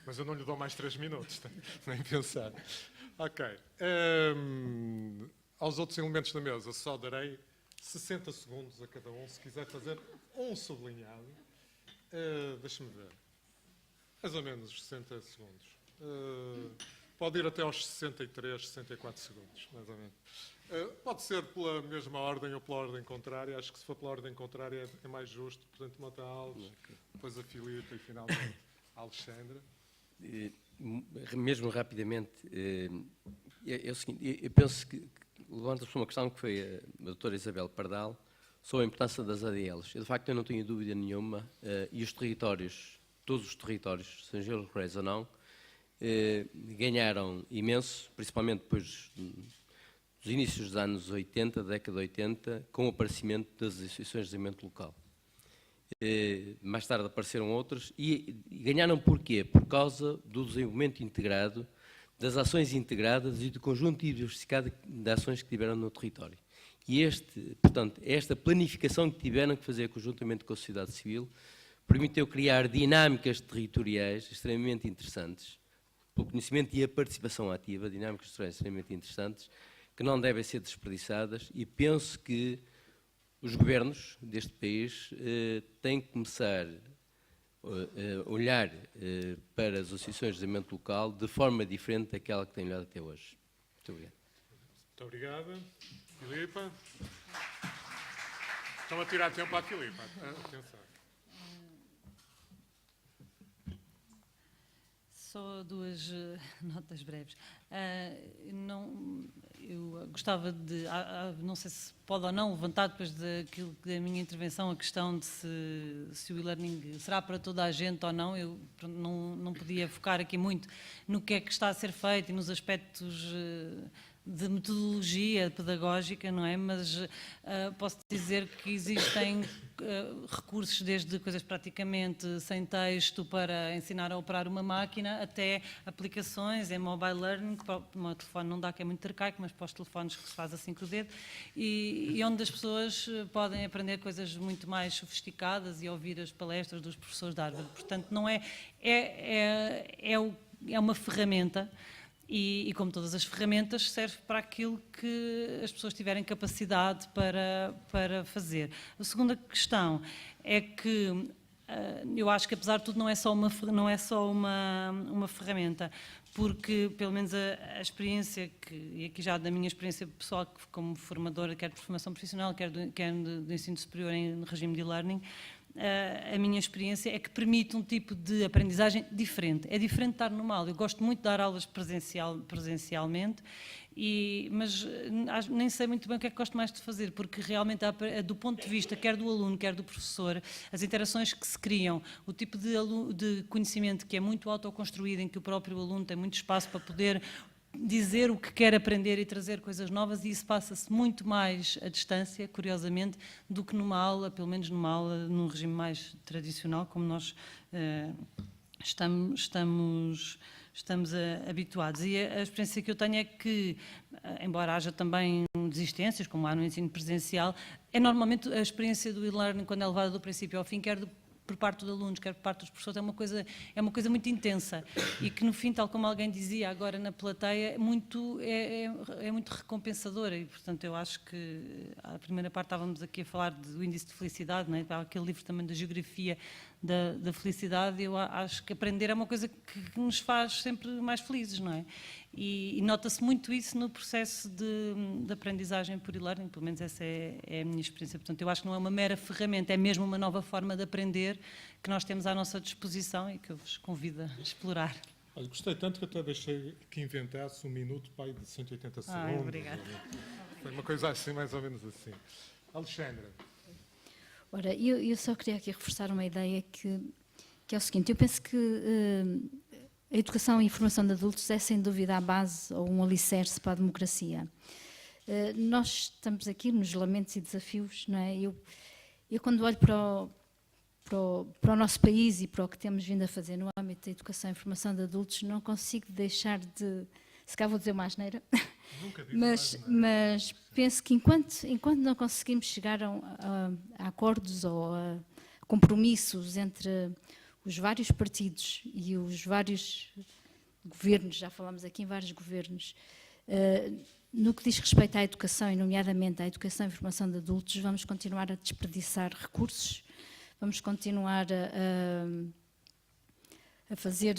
Mas eu não lhe dou mais 3 minutos, nem pensar. Ok. Aos outros elementos da mesa só darei 60 segundos a cada um, se quiser fazer um sublinhado. Deixa-me ver. Mais ou menos 60 segundos. Pode ir até aos 63, 64 segundos, mais ou menos. Pode ser pela mesma ordem ou pela ordem contrária. Acho que se for pela ordem contrária é mais justo. Portanto, Mota Alves, depois a Filipa e finalmente a Alexandra. Mesmo rapidamente, é o seguinte, eu penso que levanta-se uma questão que foi a doutora Isabel Pardal sobre a importância das ADLs. De facto, eu não tenho dúvida nenhuma, e os territórios, todos os territórios, sejam eles rurais ou não, ganharam imenso, principalmente depois dos inícios dos anos 80, da década de 80, com o aparecimento das associações de desenvolvimento local. Mais tarde apareceram outras e ganharam porquê? Por causa do desenvolvimento integrado, das ações integradas e do conjunto diversificado de ações que tiveram no território. E portanto, esta planificação que tiveram que fazer conjuntamente com a sociedade civil permitiu criar dinâmicas territoriais extremamente interessantes, pelo conhecimento e a participação ativa, dinâmicas territoriais extremamente interessantes, que não devem ser desperdiçadas, e penso que os governos deste país têm que começar a olhar para as associações de desenvolvimento local de forma diferente daquela que têm olhado até hoje. Muito obrigado. Muito obrigada. Filipa? Estão a tirar tempo à Filipa. Atenção. Só duas notas breves. Eu gostava de, não sei se pode ou não, levantar depois da minha intervenção a questão de se o e-learning será para toda a gente ou não. Eu não podia focar aqui muito no que é que está a ser feito e nos aspectos de metodologia pedagógica, não é? Mas posso dizer que existem recursos desde coisas praticamente sem texto para ensinar a operar uma máquina até aplicações em mobile learning, que para o meu telefone não dá, que é muito arcaico, mas para os telefones que se faz assim com o dedo, e onde as pessoas podem aprender coisas muito mais sofisticadas e ouvir as palestras dos professores de Harvard. Portanto, não é uma ferramenta. E como todas as ferramentas, serve para aquilo que as pessoas tiverem capacidade para fazer. A segunda questão é que eu acho que, apesar de tudo, não é só uma ferramenta, porque, pelo menos a experiência, e aqui já da minha experiência pessoal como formadora, quer de formação profissional, quer do ensino superior em regime de e-learning, a minha experiência é que permite um tipo de aprendizagem diferente. É diferente de estar numa aula. Eu gosto muito de dar aulas presencialmente, mas nem sei muito bem o que é que gosto mais de fazer, porque realmente, do ponto de vista quer do aluno, quer do professor, as interações que se criam, o tipo de conhecimento que é muito autoconstruído, em que o próprio aluno tem muito espaço para poder dizer o que quer aprender e trazer coisas novas, e isso passa-se muito mais à distância, curiosamente, do que numa aula, pelo menos numa aula num regime mais tradicional, como nós estamos habituados. E a experiência que eu tenho é que, embora haja também desistências, como há no ensino presencial, é normalmente a experiência do e-learning, quando é levada do princípio ao fim, quer por parte dos alunos, quer por parte dos professores, é uma coisa muito intensa, e que no fim, tal como alguém dizia agora na plateia, é muito recompensadora. E portanto eu acho que a primeira parte estávamos aqui a falar do índice de felicidade, não é? Aquele livro também da geografia da felicidade. Eu acho que aprender é uma coisa que nos faz sempre mais felizes, não é? E nota-se muito isso no processo de aprendizagem por e-learning, pelo menos essa é a minha experiência. Portanto, eu acho que não é uma mera ferramenta, é mesmo uma nova forma de aprender que nós temos à nossa disposição e que eu vos convido a explorar. Olha, gostei tanto que eu até deixei que inventasse um minuto pai de 180 segundos. Obrigada. Foi uma coisa assim, mais ou menos assim. Alexandra. Ora, eu só queria aqui reforçar uma ideia que é o seguinte: eu penso que a educação e a formação de adultos é, sem dúvida, a base ou um alicerce para a democracia. Nós estamos aqui nos lamentos e desafios, não é? Eu quando olho para o nosso país e para o que temos vindo a fazer no âmbito da educação e formação de adultos, não consigo deixar de, se calhar vou dizer uma asneira, mas penso que enquanto não conseguimos chegar a acordos ou a compromissos entre os vários partidos e os vários governos, já falamos aqui em vários governos, no que diz respeito à educação, e nomeadamente à educação e formação de adultos, vamos continuar a desperdiçar recursos, vamos continuar a fazer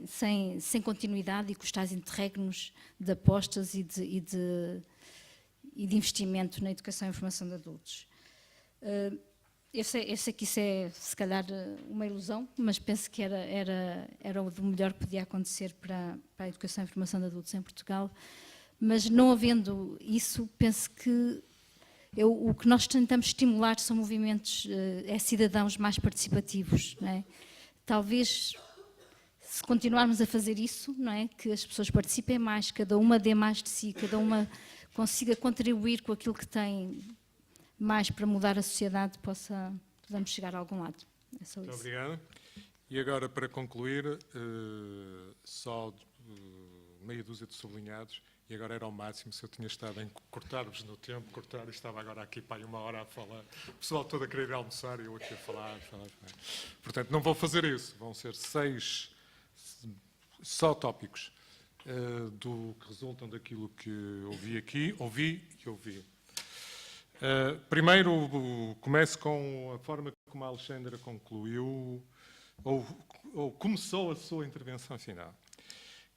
sem continuidade e com os tais interregnos de apostas e de investimento na educação e formação de adultos. Eu sei que isso é, se calhar, uma ilusão, mas penso que era o do melhor que podia acontecer para a educação e formação de adultos em Portugal. Mas não havendo isso, penso que o que nós tentamos estimular são movimentos, cidadãos mais participativos, não é? Talvez, se continuarmos a fazer isso, não é? Que as pessoas participem mais, cada uma dê mais de si, cada uma consiga contribuir com aquilo que tem mais para mudar a sociedade, podemos chegar a algum lado. É só Muito isso. obrigado. E agora, para concluir, só meia dúzia de sublinhados, e agora era ao máximo, se eu tinha estado em cortar-vos no tempo, e estava agora aqui para aí 1 hora a falar, o pessoal todo a querer ir almoçar e eu aqui a falar. Portanto, não vou fazer isso, vão ser 6 só tópicos do que resultam daquilo que ouvi. Primeiro, começo com a forma como a Alexandra concluiu, ou começou a sua intervenção final,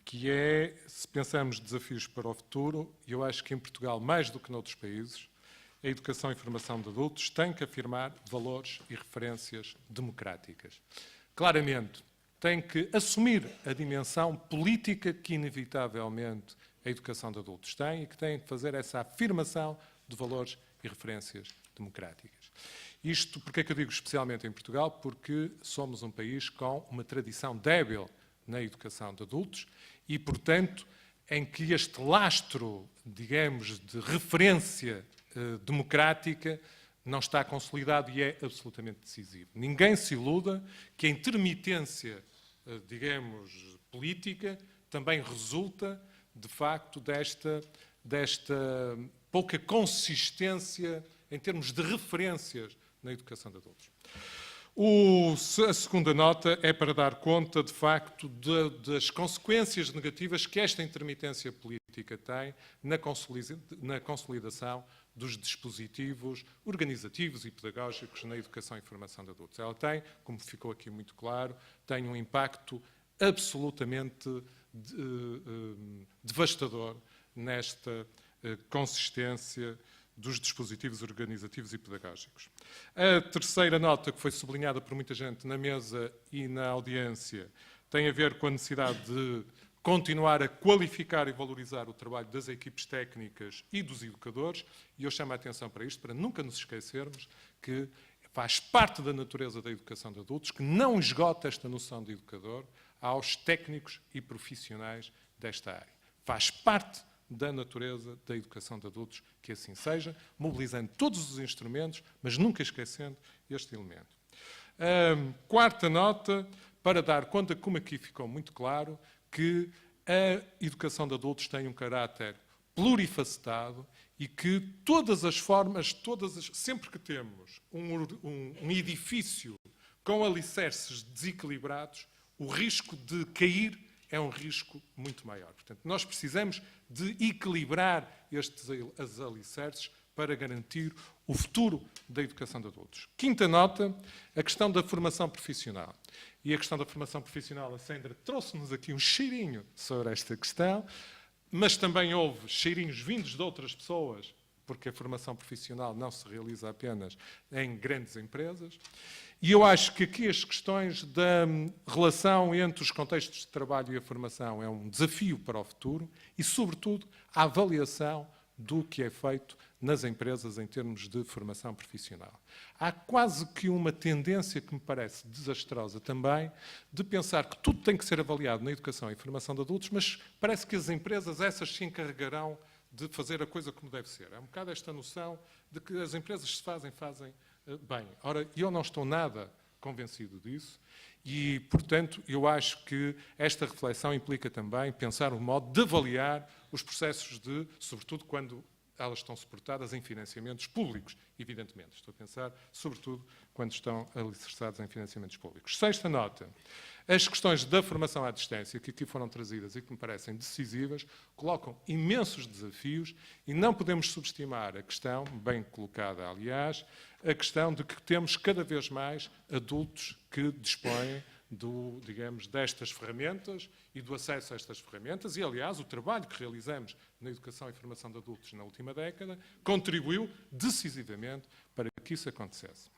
que é, se pensarmos desafios para o futuro, e eu acho que em Portugal, mais do que noutros países, a educação e formação de adultos tem que afirmar valores e referências democráticas. Claramente, tem que assumir a dimensão política que, inevitavelmente, a educação de adultos tem e que tem que fazer essa afirmação de valores e referências democráticas. Isto, porque é que eu digo especialmente em Portugal? Porque somos um país com uma tradição débil na educação de adultos e, portanto, em que este lastro, digamos, de referência democrática não está consolidado e é absolutamente decisivo. Ninguém se iluda que a intermitência, digamos, política também resulta, de facto, desta pouca consistência em termos de referências na educação de adultos. A segunda nota é para dar conta, de facto, das consequências negativas que esta intermitência política tem na consolidação dos dispositivos organizativos e pedagógicos na educação e formação de adultos. Ela tem, como ficou aqui muito claro, tem um impacto absolutamente devastador nesta consistência dos dispositivos organizativos e pedagógicos. A terceira nota, que foi sublinhada por muita gente na mesa e na audiência, tem a ver com a necessidade de continuar a qualificar e valorizar o trabalho das equipes técnicas e dos educadores, e eu chamo a atenção para isto, para nunca nos esquecermos que faz parte da natureza da educação de adultos, que não esgota esta noção de educador aos técnicos e profissionais desta área. Faz parte da natureza da educação de adultos que assim seja, mobilizando todos os instrumentos, mas nunca esquecendo este elemento. Quarta nota, para dar conta, como aqui ficou muito claro, que a educação de adultos tem um caráter plurifacetado e que todas as formas, sempre que temos um edifício com alicerces desequilibrados, o risco de cair é um risco muito maior. Portanto, nós precisamos de equilibrar estes alicerces para garantir o futuro da educação de adultos. Quinta nota, a questão da formação profissional. E a questão da formação profissional, a Sandra trouxe-nos aqui um cheirinho sobre esta questão, mas também houve cheirinhos vindos de outras pessoas, porque a formação profissional não se realiza apenas em grandes empresas. E eu acho que aqui as questões da relação entre os contextos de trabalho e a formação é um desafio para o futuro e, sobretudo, a avaliação do que é feito nas empresas em termos de formação profissional. Há quase que uma tendência que me parece desastrosa também de pensar que tudo tem que ser avaliado na educação e formação de adultos, mas parece que as empresas, essas se encarregarão de fazer a coisa como deve ser. É um bocado esta noção de que as empresas se fazem bem. Ora, eu não estou nada convencido disso e, portanto, eu acho que esta reflexão implica também pensar um modo de avaliar os processos sobretudo quando elas estão suportadas em financiamentos públicos, evidentemente. Estou a pensar, sobretudo, quando estão alicerçadas em financiamentos públicos. Sexta nota. As questões da formação à distância, que aqui foram trazidas e que me parecem decisivas, colocam imensos desafios e não podemos subestimar a questão, bem colocada, aliás, a questão de que temos cada vez mais adultos que dispõem destas ferramentas e do acesso a estas ferramentas e, aliás, o trabalho que realizamos na educação e formação de adultos na última década contribuiu decisivamente para que isso acontecesse.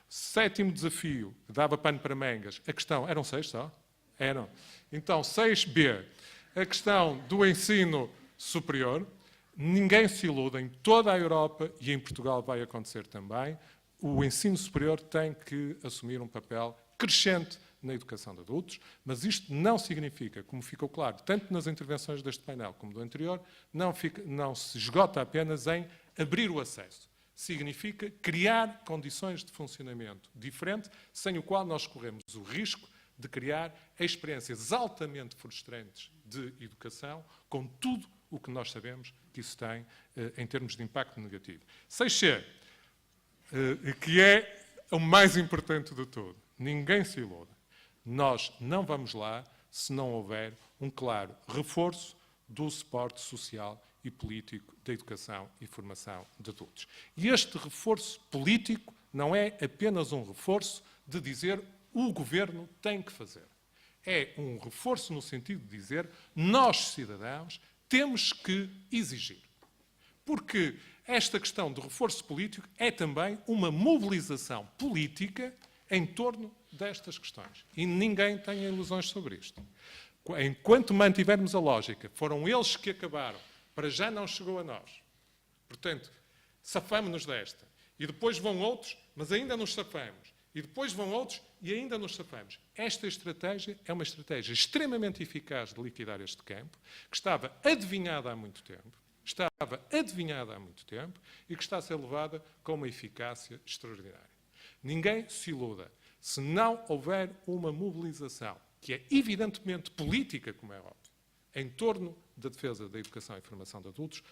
Sétimo desafio, dava pano para mangas, a questão, eram 6 só? Eram. Então, 6B, a questão do ensino superior, ninguém se iluda, em toda a Europa e em Portugal vai acontecer também, o ensino superior tem que assumir um papel crescente na educação de adultos, mas isto não significa, como ficou claro, tanto nas intervenções deste painel como do anterior, não se esgota apenas em abrir o acesso. Significa criar condições de funcionamento diferente, sem o qual nós corremos o risco de criar experiências altamente frustrantes de educação, com tudo o que nós sabemos que isso tem em termos de impacto negativo. 6C, que é o mais importante de tudo. Ninguém se iluda. Nós não vamos lá se não houver um claro reforço do suporte social e político da educação e formação de adultos. E este reforço político não é apenas um reforço de dizer o governo tem que fazer. É um reforço no sentido de dizer nós, cidadãos, temos que exigir. Porque esta questão do reforço político é também uma mobilização política em torno destas questões. E ninguém tem ilusões sobre isto. Enquanto mantivermos a lógica, foram eles que acabaram, para já não chegou a nós. Portanto, safamo-nos desta. E depois vão outros, mas ainda nos safamos. E depois vão outros e ainda nos safamos. Esta estratégia é uma estratégia extremamente eficaz de liquidar este campo, que estava adivinhada há muito tempo, e que está a ser levada com uma eficácia extraordinária. Ninguém se iluda. Se não houver uma mobilização, que é evidentemente política, como é óbvio, em torno da defesa da educação e formação de adultos,